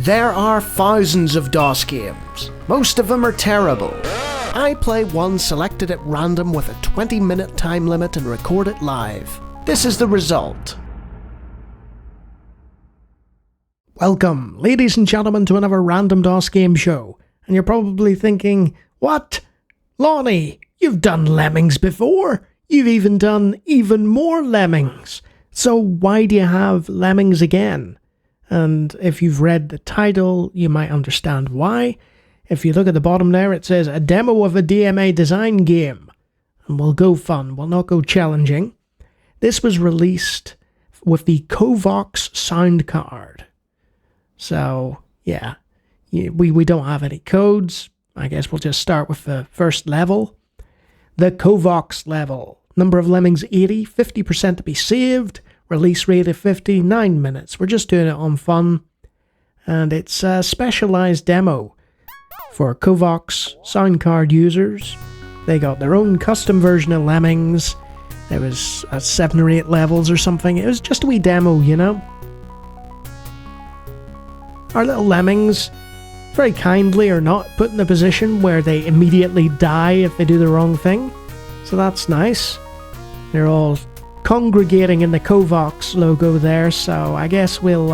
There are thousands of DOS games. Most of them are terrible. I play one selected at random with a 20-minute time limit and record it live. This is the result. Welcome, ladies and gentlemen, to another random DOS game show. And you're probably thinking, what? Lawnie, you've done Lemmings before. You've even done even more Lemmings. So why do you have Lemmings again? And if you've read the title, you might understand why. If you look at the bottom there, it says a demo of a DMA design game. And we'll go fun, we'll not go challenging. This was released with the Covox sound card. So, yeah, we don't have any codes. I guess we'll just start with the first level. The Covox level. Number of lemmings 80, 50% to be saved. Release rate of 59 minutes. We're just doing it on fun. And it's a specialized demo for Covox sound card users. They got their own custom version of Lemmings. There was 7 or 8 levels or something. It was just a wee demo, you know. Our little lemmings, very kindly, are not put in a position where they immediately die if they do the wrong thing. So that's nice. They're all congregating in the Covox logo there, so I guess we'll,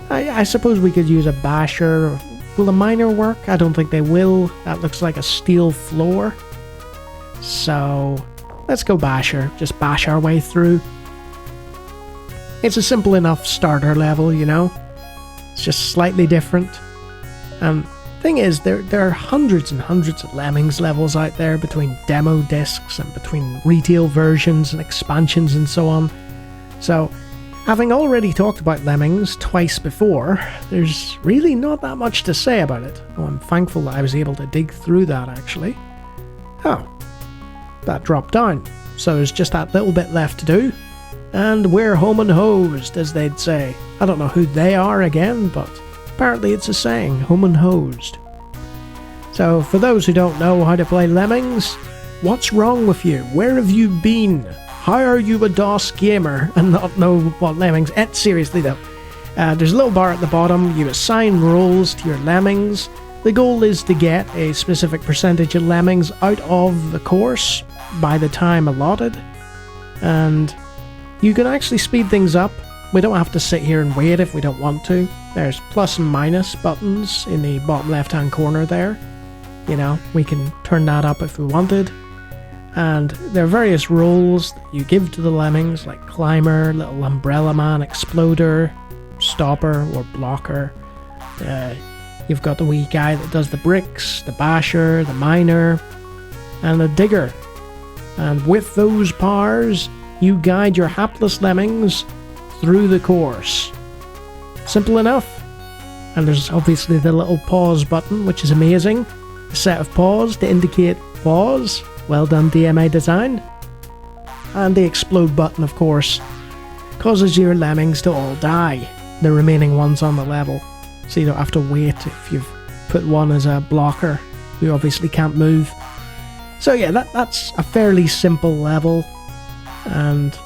I suppose we could use a basher. Will the miner work? I don't think they will. That looks like a steel floor. So, let's go basher. Just bash our way through. It's a simple enough starter level, you know. It's just slightly different. Thing is, there are hundreds and hundreds of Lemmings levels out there between demo discs and between retail versions and expansions and so on. So, having already talked about Lemmings twice before, there's really not that much to say about it. Oh, I'm thankful that I was able to dig through that actually. Oh, that dropped down. So there's just that little bit left to do. And we're home and hosed, as they'd say. I don't know who they are again, but apparently it's a saying, home and hosed. So for those who don't know how to play Lemmings, what's wrong with you? Where have you been? How are you a DOS gamer and not know what Lemmings? Seriously though, there's a little bar at the bottom. You assign roles to your Lemmings. The goal is to get a specific percentage of Lemmings out of the course by the time allotted. And you can actually speed things up. We don't have to sit here and wait if we don't want to. There's plus and minus buttons in the bottom left hand corner there. You know, we can turn that up if we wanted. And there are various roles that you give to the Lemmings, like climber, little umbrella man, exploder, stopper or blocker. You've got the wee guy that does the bricks, the basher, the miner, and the digger. And with those powers, you guide your hapless Lemmings through the course. Simple enough. And there's obviously the little pause button, which is amazing. A set of paws to indicate pause. Well done, DMA design. And the explode button, of course, causes your Lemmings to all die, the remaining ones on the level. So you don't have to wait if you've put one as a blocker, who obviously can't move. So yeah, that's a fairly simple level. And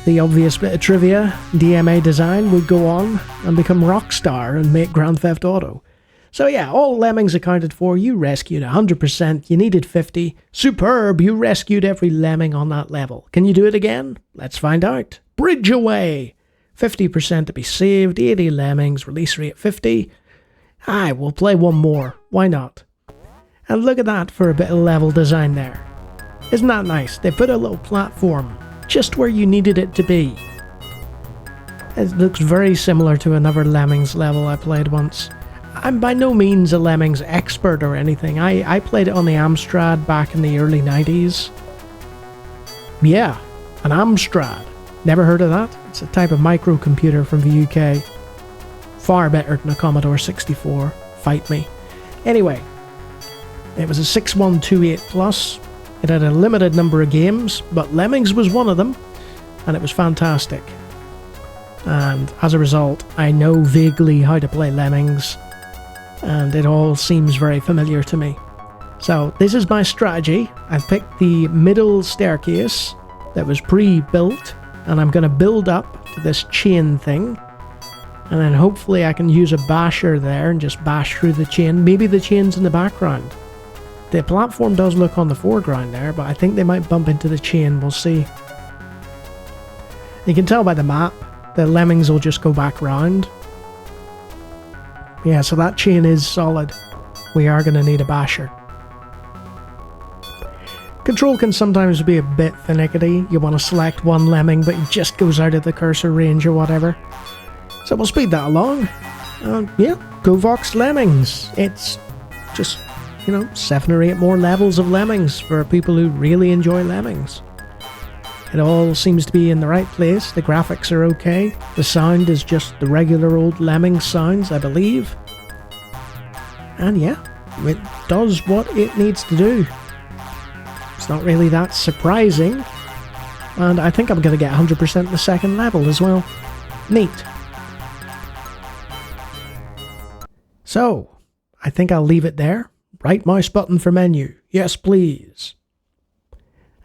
the obvious bit of trivia, DMA design would go on and become Rockstar and make Grand Theft Auto. So yeah, all Lemmings accounted for. You rescued 100%, you needed 50. Superb, you rescued every Lemming on that level. Can you do it again? Let's find out. Bridge away! 50% to be saved, 80 Lemmings, release rate 50. Aye, we'll play one more. Why not? And look at that for a bit of level design there. Isn't that nice? They put a little platform just where you needed it to be. It looks very similar to another Lemmings level I played once. I'm by no means a Lemmings expert or anything. I played it on the Amstrad back in the early 90s. Yeah, an Amstrad. Never heard of that? It's a type of microcomputer from the UK. Far better than a Commodore 64. Fight me. Anyway, it was a 6128 Plus. It had a limited number of games, but Lemmings was one of them, and it was fantastic. And as a result, I know vaguely how to play Lemmings, and it all seems very familiar to me. So this is my strategy. I've picked the middle staircase that was pre-built, and I'm going to build up to this chain thing. And then hopefully I can use a basher there and just bash through the chain. Maybe the chain's in the background. The platform does look on the foreground there, but I think they might bump into the chain. We'll see. You can tell by the map, the lemmings will just go back round. Yeah, so that chain is solid. We are going to need a basher. Control can sometimes be a bit finicky. You want to select one lemming, but it just goes out of the cursor range or whatever. So we'll speed that along. Yeah, Covox Lemmings. It's just, 7 or 8 more levels of lemmings for people who really enjoy lemmings. It all seems to be in the right place. The graphics are okay. The sound is just the regular old lemming sounds, I believe. And yeah, it does what it needs to do. It's not really that surprising. And I think I'm going to get 100% in the second level as well. Neat. So, I think I'll leave it there. Right mouse button for menu. Yes, please.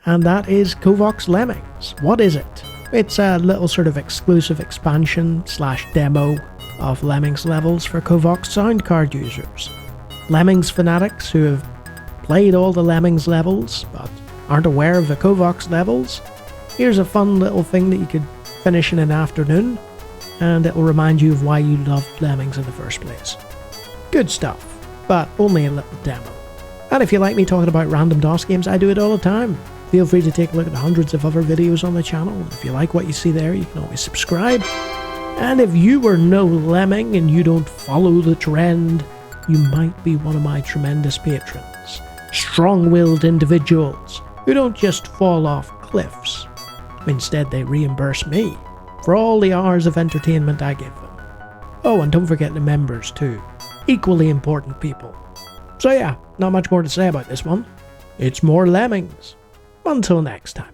And that is Covox Lemmings. What is it? It's a little sort of exclusive expansion / demo of Lemmings levels for Covox sound card users. Lemmings fanatics who have played all the Lemmings levels but aren't aware of the Covox levels. Here's a fun little thing that you could finish in an afternoon, and it will remind you of why you loved Lemmings in the first place. Good stuff, but only a little demo. And if you like me talking about random DOS games, I do it all the time. Feel free to take a look at the hundreds of other videos on the channel. If you like what you see there, you can always subscribe. And if you are no lemming and you don't follow the trend, you might be one of my tremendous patrons. Strong-willed individuals who don't just fall off cliffs. Instead, they reimburse me for all the hours of entertainment I give them. Oh, and don't forget the members too. Equally important people. So yeah, not much more to say about this one. It's more Lemmings. Until next time.